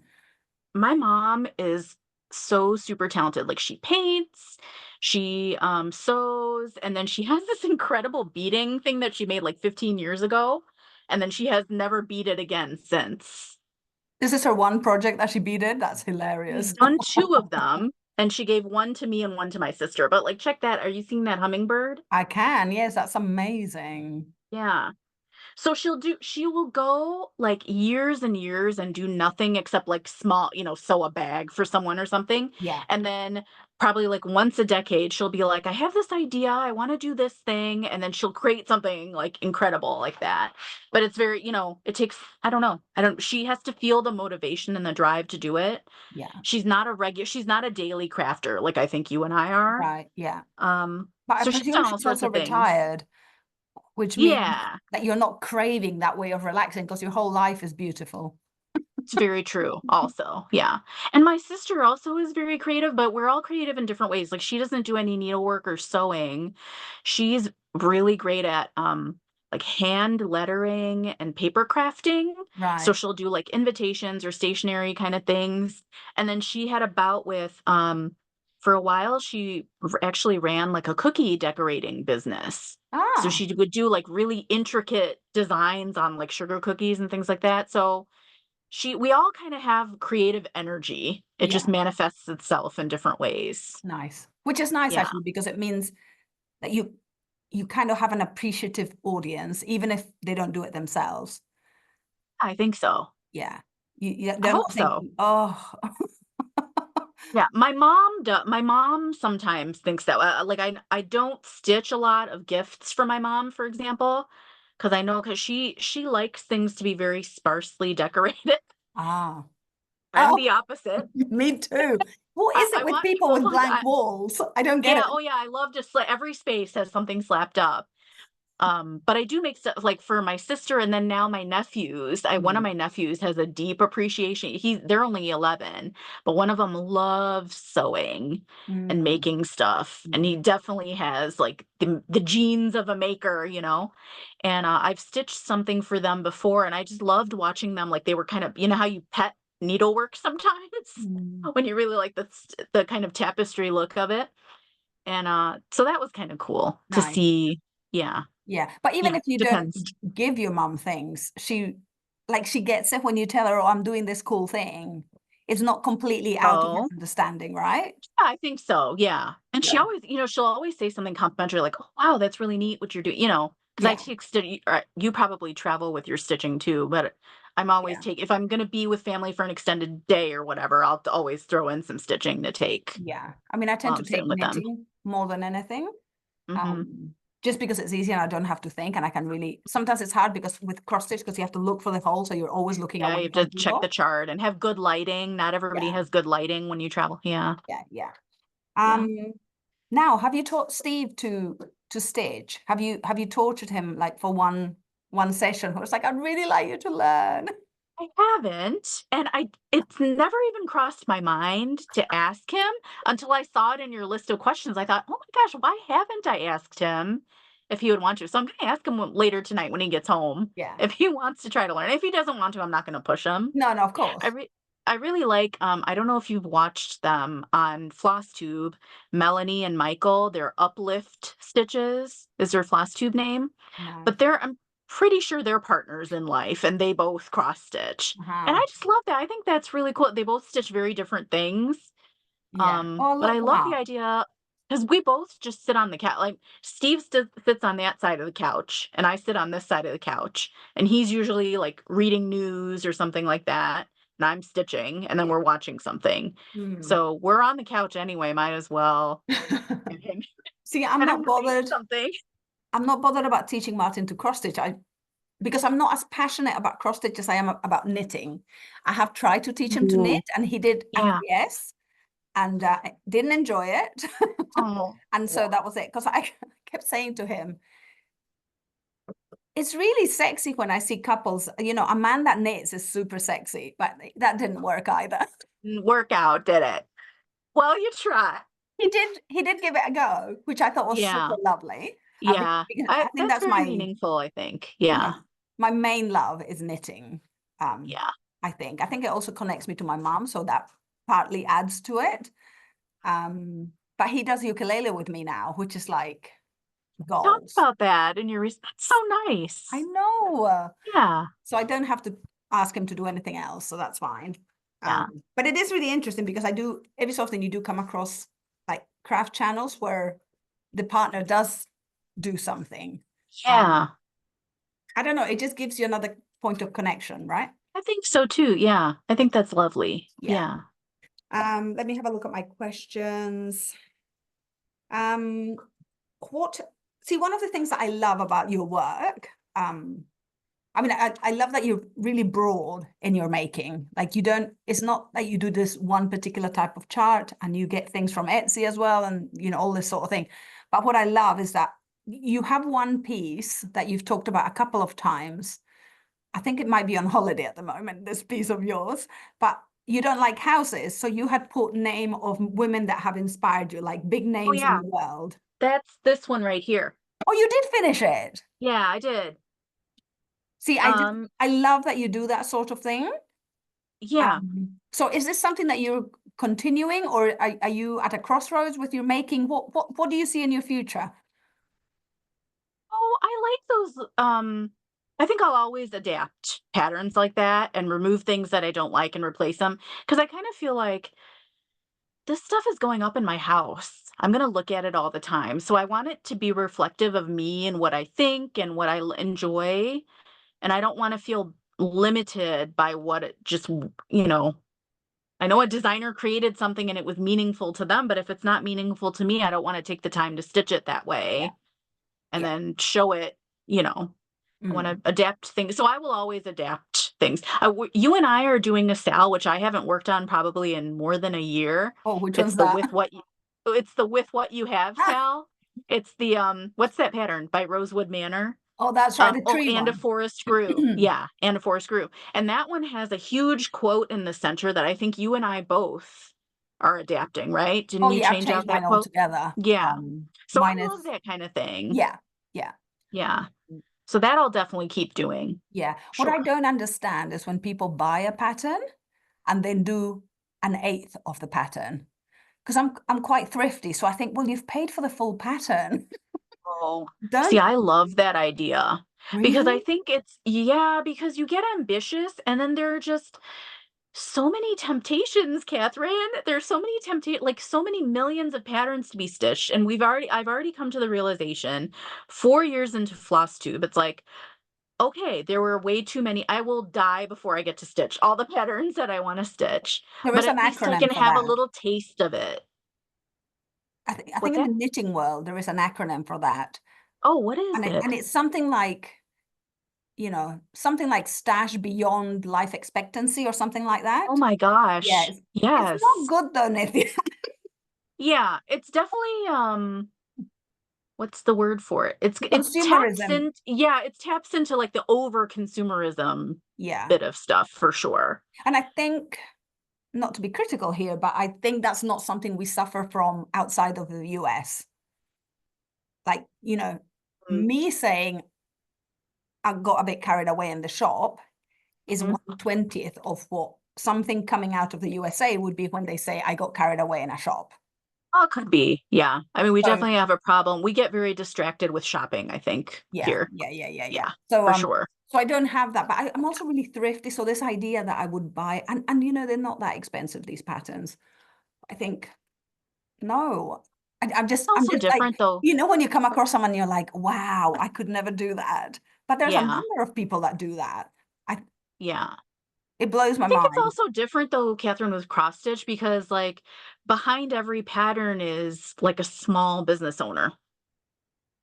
My mom is so super talented. Like, she paints, she, sews, and then she has this incredible beading thing that she made, like, 15 years ago, and then she has never beaded again since.
This is her one project that she beaded. That's
She's
hilarious.
done 2 of them, and she gave 1 to me and 1 to my sister, but, like, check that. Are you seeing that hummingbird?
I can. Yes, that's amazing.
Yeah. So she will go, like, years and years and do nothing except, like, small sew a bag for someone or something,
Yeah,
and then probably, like, once a decade, she'll be like, "I have this idea, I wanna do this thing," and then she'll create something, like, incredible like that. But it's very it takes I don't know. I don't she has to feel the motivation and the drive to do it.
yeah,
She's not a daily crafter like I think you and I are.
right. Yeah.
Um,
But I
so she's done
presume
all
she's
sorts
also
of things.
retired, which means
Yeah.
that you're not craving that way of relaxing because your whole life is beautiful.
It's very true also, yeah. And my sister also is very creative, but we're all creative in different ways. Like, she doesn't do any needlework or sewing. She's really great at, like, hand lettering and paper crafting. So
Right.
she'll do, like, invitations or stationery kinda things. And then she had a bout with, for a while, she actually ran, like, a cookie decorating business. So
Ah,
she would do, like, really intricate designs on, like, sugar cookies and things like that. So we all kind of have creative energy. It just
Yeah,
manifests itself in different ways.
nice. Which is nice
Yeah,
actually, because it means that you kind of have an appreciative audience, even if they don't do it themselves.
I think so.
Yeah.
I
They're
hope
not
so.
thinking, oh,
Yeah, my mom sometimes thinks that, like, I don't stitch a lot of gifts for my mom, for example, because I know because she likes things to be very sparsely decorated.
ah,
I'm
oh,
the opposite.
me too. What is
I
it with
want
people
people
with
like
blank walls? I don't get
yeah,
it.
oh yeah, I love just like every space has something slapped up. But I do make stuff like for my sister and then now my nephews. One of
Mm,
my nephews has a deep appreciation. They're only 11, but one of them loves sewing and
mm,
making stuff. And
mm.
he definitely has like the genes of a maker, you know. And I've stitched something for them before, and I just loved watching them. Like they were kind of, you know, how you pet needlework sometimes
Mm,
when you really like the kind of tapestry look of it. And so that was kind of cool to
nice.
see. Yeah.
Yeah. But even
Yeah,
if you don't
depends.
give your mom things, she gets it when you tell her, oh, I'm doing this cool thing. It's not completely out of her
Oh,
understanding, right?
yeah, I think so, yeah, and she
Yeah.
always she'll always say something complimentary like, "Oh, wow, that's really neat what you're doing," you know, because I
Yeah.
take stitch you probably travel with your stitching too, but I'm always
Yeah.
take if I'm gonna be with family for an extended day or whatever, I'll always throw in some stitching to take
Yeah. I mean, I tend
while
to
I'm
take
sitting with them.
knitting more than anything.
Mhm.
Um, just because it's easy and I don't have to think and I can really sometimes it's hard because with cross stitch because you have to look for the hole, so you're always looking
Yeah,
away
you have to
from
check the
people.
chart and have good lighting, not everybody
Yeah,
has good lighting when you travel, yeah,
yeah, yeah.
yeah.
Now have you taught Steve to stitch? Have you tortured him like for one session where it's like, I'd really like you to learn?
I haven't, and it's never even crossed my mind to ask him until I saw it in your list of questions. I thought, "Oh my gosh, why haven't I asked him if he would want to?" So I'm gonna ask him later tonight when he gets home
Yeah.
if he wants to try to learn. If he doesn't want to, I'm not gonna push him.
No, no, of
I
course.
re I really like, I don't know if you've watched them on Flosstube, Melanie and Michael, their Uplift Stitches is their Flosstube name.
No.
But I'm pretty sure they're partners in life and they both cross stitch. And
Uh-huh.
I just love that. I think that's really cool. They both stitch very different things.
Yeah. Oh, I
But I
love
love the
that.
idea because we both just sit on the couch. Like Steve sits on that side of the couch and I sit on this side of the couch. And he's usually like reading news or something like that. And I'm stitching and then
Yeah.
we're watching something.
Hmm.
So we're on the couch anyway, might as well. And
See,
I'm reading something.
I'm not bothered about teaching Martin to cross stitch. Because I'm not as passionate about cross stitch as I am about knitting. I have tried to teach him to knit
Ooh,
and he did
yeah.
acquiesce and didn't enjoy it.
Oh.
And so that was it. Because I kept saying to him, it's really sexy when I see couples, a man that knits is super sexy, but that didn't work either.
Didn't work out, did it? Well, you try.
He did give it a go, which I thought was super
Yeah,
lovely.
yeah.
Because
I
I think
that's
that's
very
my
meaningful, I think.
my
Yeah,
my main love is knitting. Um,
yeah.
I think it also connects me to my mom, so that partly adds to it. But he does ukulele with me now, which is like
Talk
goals.
about that in your that's so
I
nice.
know.
Yeah,
So I don't have to ask him to do anything else, so that's fine.
yeah.
But it is really interesting because I do every so often you do come across like craft channels where the partner does do something. Um,
Yeah,
I don't know, it just gives you another point of connection, right?
I think so too, yeah. I think that's lovely.
Yeah.
Yeah.
Let me have a look at my questions. Um, what see one of the things that I love about your work, I mean, I love that you're really broad in your making. Like you don't, it's not that you do this one particular type of chart and you get things from Etsy as well and all this sort of thing. But what I love is that you have one piece that you've talked about a couple of times. I think it might be on holiday at the moment, this piece of yours, but you don't like houses. So you had put name of women that have inspired you, like big
Oh,
names in
yeah.
the world.
That's this one right here.
Oh, you did finish it.
Yeah, I did.
See,
Um,
I love that you do that sort of thing.
yeah.
So is this something that you're continuing or are you at a crossroads with your making? What do you see in your future?
Oh, I like those, I think I'll always adapt patterns like that and remove things that I don't like and replace them because I kind of feel like this stuff is going up in my house. I'm gonna look at it all the time, so I want it to be reflective of me and what I think and what I enjoy, and I don't wanna feel limited by what it just I know a designer created something and it was meaningful to them, but if it's not meaningful to me, I don't wanna take the time to stitch it that
Yeah,
way and
yeah.
then show it, you know, I wanna
Mm.
adapt things, so I will always adapt things. You and I are doing a style, which I haven't worked on probably in more than a year.
Oh, which
It's
one's
the
that?
with what you it's the with what you have
Ah,
style. It's the, what's that pattern? By Rosewood Manor?
oh, that's right, the
Oh,
tree
and a
one.
forest grew. Yeah, and a forest grew. And that one has a huge quote in the center that I think you and I both are adapting, right? Didn't
Oh,
you
yeah, I've
change
changed
out that
mine
quote?
altogether.
Yeah. So
Mine
I love
is
that kind of thing.
yeah, yeah.
Yeah. So that I'll definitely keep doing.
Yeah. What
Sure.
I don't understand is when people buy a pattern and then do an eighth of the pattern. Because I'm quite thrifty, so I think, well, you've paid for the full pattern.
Oh, see,
Don't
I love that idea because I
really?
think yeah, because you get ambitious and then there are just so many temptations, Catherine. There's so many like so many millions of patterns to be stitched. And I've already come to the realization 4 years into Flosstube, it's like, okay, there were way too many. I will die before I get to stitch all the patterns that I want to stitch,
There
but
is an
at least I can
acronym for
have a
that.
little taste of it.
I think
What's
in the
that?
knitting world there is an acronym for that.
Oh, what is
And
it?
it's something like, something like stash beyond life expectancy or something like
Oh
that.
my
Yeah,
gosh.
it's not
Yes.
good though, Nitya.
Yeah, it's definitely, what's the word for it? It's taps
Consumerism.
in yeah, it taps into, like, the over consumerism
Yeah.
bit of stuff for sure.
And I think, not to be critical here, but I think that's not something we suffer from outside of the US. Like,
Mm,
me saying I got a bit carried away in the shop is
mhm.
1/20th of what something coming out of the USA would be when they say I got carried away in a shop.
Oh, it could be, yeah. I mean, we
So
definitely have a problem. We get very distracted with shopping, I think,
yeah,
here.
yeah, yeah, yeah, yeah.
Yeah,
So
for sure.
so I don't have that, but I'm also really thrifty. So this idea that I would buy and they're not that expensive, these patterns. I think no.
It's
I'm
also
just like,
different though.
when you come across someone, you're like, wow, I could never do that. But there's a
Yeah,
number of people that do that. I
yeah.
It blows
I
my
think it's
mind.
also different though, Catherine, with cross stitch because, like, behind every pattern is, like, a small business owner.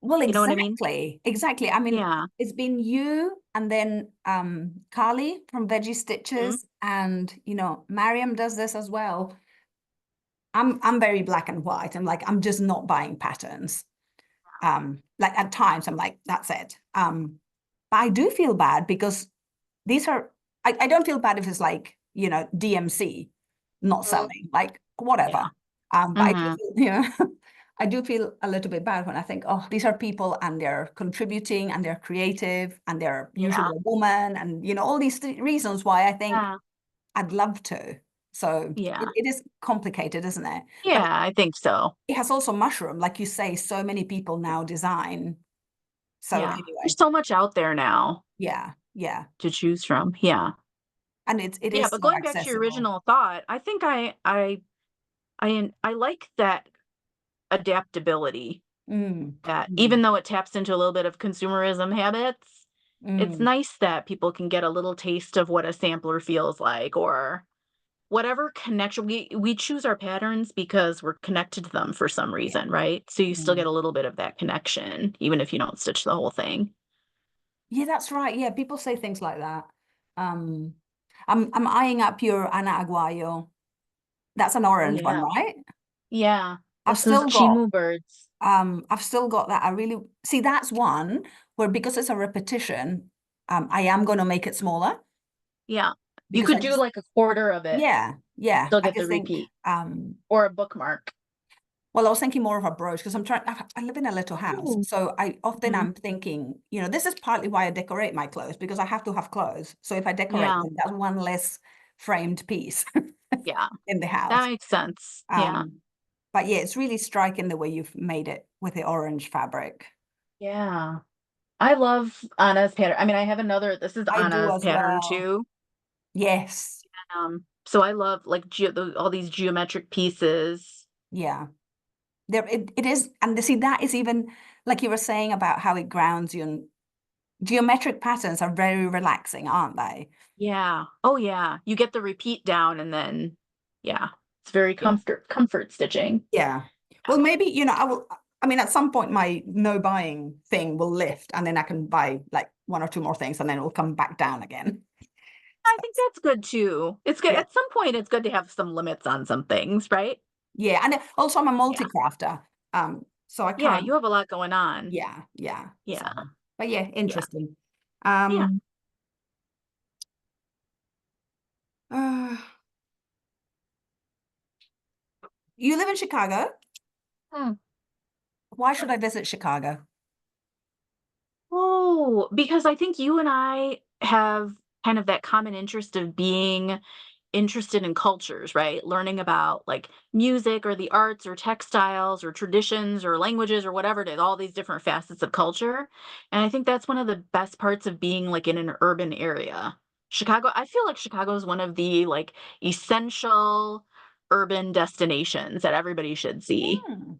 Well,
You know what I mean?
exactly. Exactly. I mean,
Yeah.
it's been you and then Carly from Veggie
Mhm.
Stitches and Mariam does this as well. I'm very black and white. I'm like, I'm just not buying patterns. Like at times I'm like, that's it. But I do feel bad because these are I don't feel bad if it's like, DMC not
Mhm.
selling, like whatever.
Yeah.
But I do
Mhm.
feel, I do feel a little bit bad when I think, oh, these are people and they're contributing and they're creative and they're usually
Yeah.
a woman and all these reasons why I think
Yeah.
I'd love to. So
Yeah.
it is complicated, isn't it? But
Yeah, I think so.
it has also mushroomed, like you say, so many people now design. So
Yeah. There's
anyway,
so much out there now
yeah, yeah.
to choose from. Yeah.
And it
Yeah,
is
but
so
going back to your
accessible.
original thought, I think I like that adaptability
Mm,
that
mm,
even though it taps into a little bit of consumerism habits, it's
mm,
nice that people can get a little taste of what a sampler feels like or whatever connection we choose our patterns because we're connected to them for some
yeah.
reason, right? So you still
Mm.
get a little bit of that connection even if you don't stitch the whole thing.
Yeah, that's right. Yeah, people say things like that. Um, I'm eyeing up your Anna Aguayo. That's an
Oh
orange one,
yeah.
right?
Yeah.
I've
This is
still got
Chimu birds.
I've still got that. I really see that's one where because it's a repetition, I am going to make it smaller
Yeah. You
because
could do like a quarter of it,
yeah, yeah.
still
I
get the
just think
repeat or a bookmark.
well, I was thinking more of a brooch because I live in a little house.
Oh.
So
Mhm.
I'm thinking, this is partly why I decorate my clothes because I have to have clothes. So if I decorate
Yeah.
them, that's one less framed piece
Yeah.
in the
That
house.
makes sense. Yeah.
Um, but yeah, it's really striking the way you've made it with the orange fabric.
Yeah. I love Anna's pattern. I mean, I have another, this is
I do
Anna's
as
pattern
well.
too.
Yes.
So I love like all these geometric pieces.
Yeah. It is, and see, that is even like you were saying about how it grounds you, and geometric patterns are very relaxing, aren't they?
Yeah. Oh yeah. You get the repeat down and then yeah, it's very
Yeah.
comfort stitching.
Yeah. Well, maybe, I mean, at some point my no buying thing will lift and then I can buy like one or two more things and then it will come back down again.
I think that's good too. It's good.
Yeah.
At some point, it's good to have some limits on some things, right?
Yeah. And also I'm a
Yeah.
multi-crafter. So I
Yeah,
can't,
you have a lot going on.
yeah, yeah. So,
Yeah.
but yeah,
Yeah.
interesting.
Yeah.
Um, uh, you live in Chicago.
Hmm.
Why should I visit Chicago?
Oh, because I think you and I have kind of that common interest of being interested in cultures, right? Learning about like music or the arts or textiles or traditions or languages or whatever it is, all these different facets of culture. And I think that's one of the best parts of being like in an urban area. Chicago, I feel like Chicago is one of the like essential urban destinations that everybody should see.
Hmm.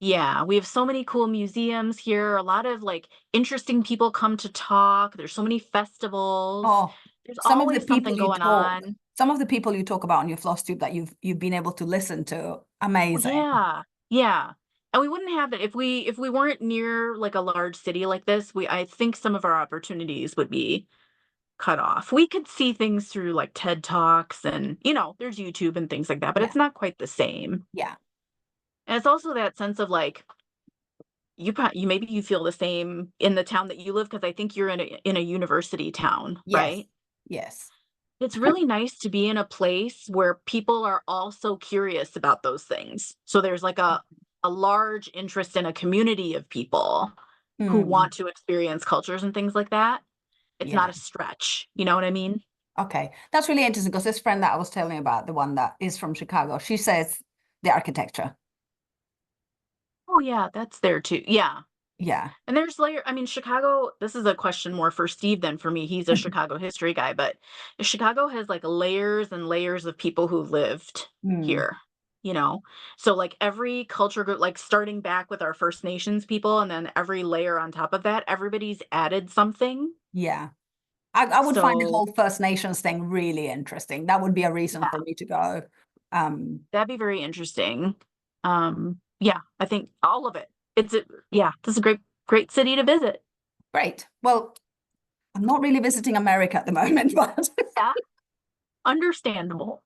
Yeah, we have so many cool museums here. A lot of like interesting people come to talk. There's so many festivals.
Oh,
There's
some of the
always
people
something
you
going
talk,
on.
some of the people you talk about on your floss tube that you've been able to listen to,
Oh,
amazing.
yeah. Yeah. And we wouldn't have it if we weren't near like a large city like this. We I think some of our opportunities would be cut off. We could see things through like TED Talks and there's YouTube and things like that, but
Yeah,
it's not quite the same.
yeah,
And it's also that sense of like you maybe you feel the same in the town that you live because I think you're in a university town,
yes,
right?
yes,
It's really nice to be in a place where people are also curious about those things. So there's like a large interest in a community of people who
mm,
want to experience cultures and things like that. It's not
yeah.
a stretch. You know what I mean?
Okay, that's really interesting because this friend that I was telling you about, the one that is from Chicago, she says the architecture.
Oh yeah, that's there too. Yeah.
Yeah.
And there's I mean, Chicago, this is a question more for Steve than for me. He's a Chicago history guy, but Chicago has like layers and layers of people who lived
Mm,
here, you know? So like every culture group, like starting back with our First Nations people and then every layer on top of that, everybody's added something.
yeah. I would find the
So
whole First Nations thing really interesting. That would be a reason
yeah,
for me to go.
that'd be very interesting. Yeah, I think all of it. Yeah, this is a great city to visit.
Great. Well, I'm not really visiting America at the moment, but
Yeah, understandable.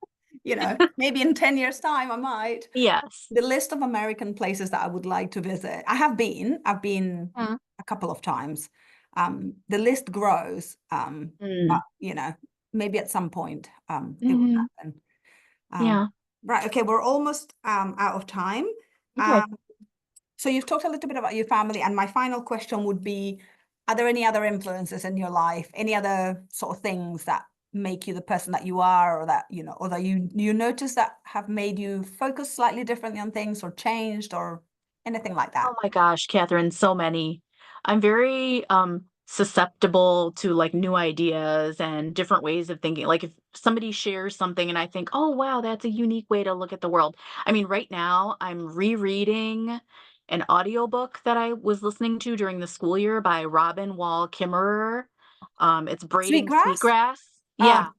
maybe in 10 years' time I might.
Yes.
The list of American places that I would like to visit. I've been
Mm.
a couple of times. The list grows, but
Mm.
maybe at some point it will
Mhm.
happen. Um,
Yeah.
right, okay, we're almost out of time.
Okay.
Um, so you've talked a little bit about your family, and my final question would be, are there any other influences in your life, any other sort of things that make you the person that you are, or that, or that you notice that have made you focus slightly differently on things or changed or anything like that?
Oh my gosh, Catherine, so many. I'm very susceptible to like new ideas and different ways of thinking. Like if somebody shares something and I think, "Oh wow, that's a unique way to look at the world." I mean, right now I'm rereading an audiobook that I was listening to during the school year by Robin Wall Kimmerer. It's Braiding
Sweetgrass?
Sweetgrass.
Ah,
Yeah,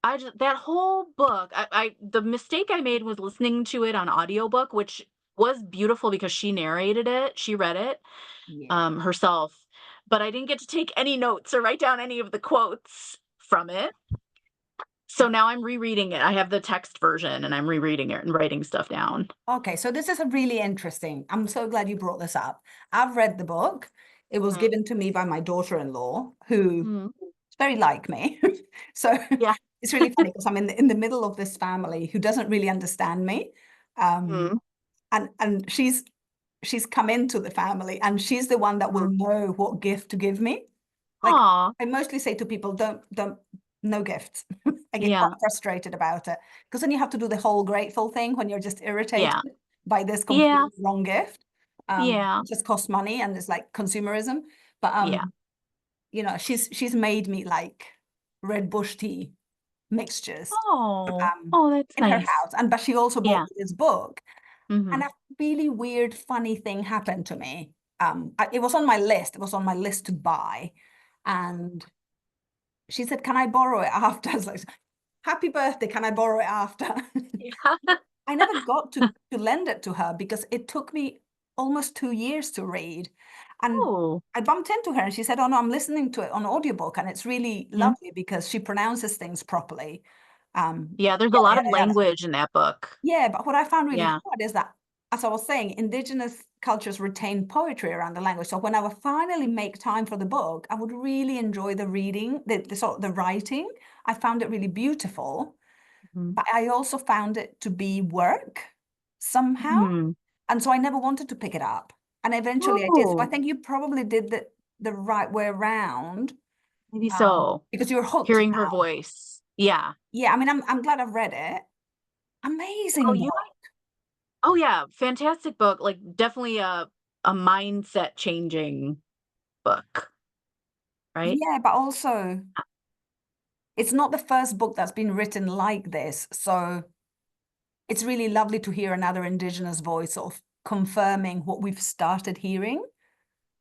I just that whole book, I the mistake I made was listening to it on audiobook, which was beautiful because she narrated it, she read it,
yeah.
herself, but I didn't get to take any notes or write down any of the quotes from it. So now I'm rereading it. I have the text version and I'm rereading it and writing stuff down.
Okay, so this is a really interesting. I'm so glad you brought this up. I've read the book. It was
Mhm.
given to me by my daughter-in-law, who
Mhm.
is very like me. So
Yeah.
it's really funny because I'm in the middle of this family who doesn't really understand me. Um,
Mhm.
and she's come into the family and she's the one that will
Mhm.
know what gift to give me. Like
Aw.
I mostly say to people, don't no gifts. I get quite
Yeah.
frustrated about it because then you have to do the whole grateful thing when you're just
Yeah.
irritated by this
Yeah.
completely wrong gift.
Yeah.
It just costs money and it's like consumerism. But
Yeah.
you know, she's made me like red bush tea mixtures
Oh, oh, that's
in her
nice.
house. But she also bought
Yeah.
me this book.
Hmm.
And a really weird, funny thing happened to me. It was on my list. It was on my list to buy. And she said, "Can I borrow it after?" I was like, "Happy birthday, can I borrow it after?"
Yeah.
I never got to lend it to her because it took me almost 2 years to read. And
Oh.
I bumped into her and she said, "Oh no, I'm listening to it on audiobook and it's really
Mhm.
lovely because she pronounces things properly."
Yeah, there's a
Yada,
lot of
yada, yada.
language in that book.
Yeah, but what I found really
Yeah.
hard is that, as I was saying, indigenous cultures retain poetry around the language. So when I would finally make time for the book, I would really enjoy the reading, the sort of the writing. I found it really beautiful,
Mhm.
but I also found it to be work somehow.
Mhm.
And so I never wanted to pick it up. And eventually I did. So I
Oh,
think you probably did the right way around,
maybe so.
because you're hooked
Hearing her
now.
voice. Yeah.
Yeah, I mean, I'm glad I've read it.
Oh,
Amazing
you
book.
Oh yeah, fantastic book. Like definitely a mindset changing book, right?
Yeah, but also it's not the first book that's been written like this. So it's really lovely to hear another Indigenous voice sort of confirming what we've started hearing.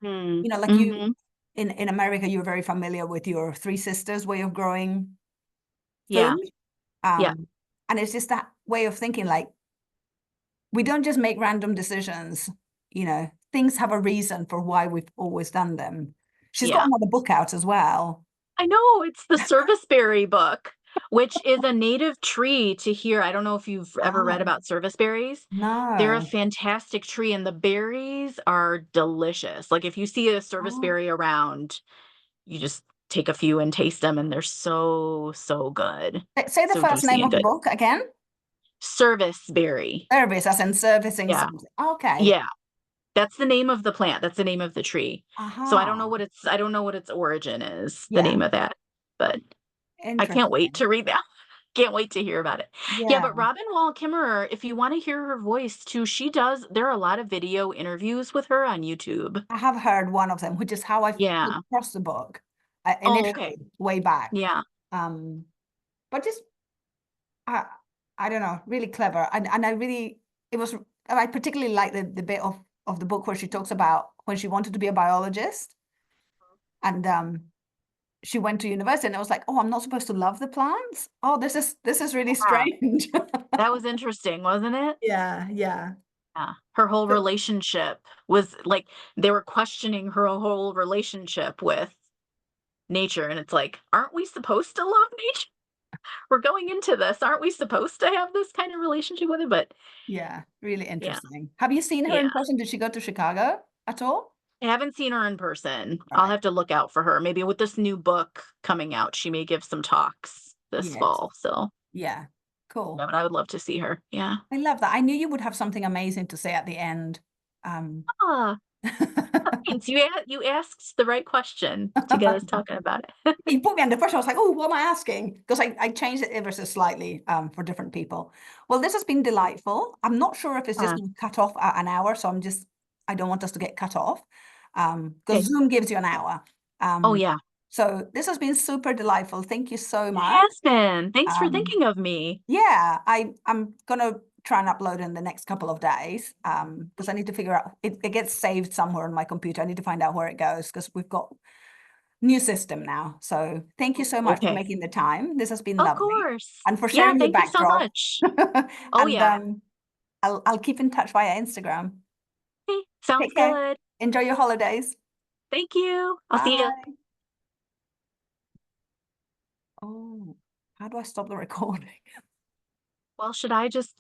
Mm.
You know, like you
Mhm.
in America, you're very familiar with your Three Sisters way of growing food.
Yeah. Yeah.
Um, and it's just that way of thinking, like, we don't just make random decisions, you know, things have a reason for why we've always done them. She's got
Yeah.
another book out as well.
I know, it's the serviceberry book, which is a native tree to here. I don't know if you've ever read
Oh,
about serviceberries. They're a
no.
fantastic tree and the berries are delicious. Like if you see a
Oh.
serviceberry around, you just take a few and taste them and they're so, so good.
Say the
So
first
juicy
name
and
of the
good.
book again.
Serviceberry.
Service, as in servicing
Yeah.
something. Okay.
Yeah. That's the name of the plant. That's the name of the tree. So
Aha.
I don't know what its origin is, the
Yeah.
name of that. But I can't wait
Interesting.
to read that. Can't wait to hear about it. Yeah,
Yeah.
but Robin Wall Kimmerer, if you want to hear her voice too, there are a lot of video interviews with her on YouTube.
I have heard one of them, which is how I came
Yeah.
across the book
Oh, okay.
initially, way back.
Yeah.
Um, but just I, I don't know, really clever. And I really it was I particularly like the bit of the book where she talks about when she wanted to be a biologist and she went to university and I was like, oh, I'm not supposed to love the plants. Oh, this is really
Yeah.
strange.
That was interesting, wasn't it?
Yeah, yeah.
Yeah. Her whole
So,
relationship was like they were questioning her whole relationship with nature. And it's like, aren't we supposed to love nature? We're going into this. Aren't we supposed to have this kind of relationship with it? But
yeah, really
yeah,
interesting. Have you seen her
yeah.
in person? Did she go to Chicago at all?
I haven't seen her in person. I'll
Right.
have to look out for her. Maybe with this new book coming out, she may give some talks this
Yes.
fall. So,
Yeah.
yeah,
Cool.
but I would love to see her. Yeah.
I love that. I knew you would have something amazing to say at the end.
Ah, thanks. You asked the right question to get us talking about it.
You put me under pressure. I was like, oh, what am I asking? Because I changed it ever so slightly for different people. Well, this has been delightful. I'm not sure if it's just
Uh,
going to cut off at an hour, so I don't want us to get cut off because
okay.
Zoom gives you an hour.
Oh
Um,
yeah.
so this has been super delightful. Thank you so
It
much.
has been. Thanks for
Um,
thinking of me.
yeah, I'm gonna try and upload in the next couple of days because I need to figure out it gets saved somewhere on my computer. I need to find out where it goes because we've got new system now. So thank you so much for
Okay.
making the time. This has been
Of
lovely
course.
and for
Yeah,
sharing your
thank you so
backdrop.
much. Oh
And
yeah.
I'll keep in touch via Instagram.
Okay. Sounds
Take care.
good.
Enjoy your holidays.
Thank you. I'll see you.
Bye. Oh, how do I stop the recording?
Well, should I just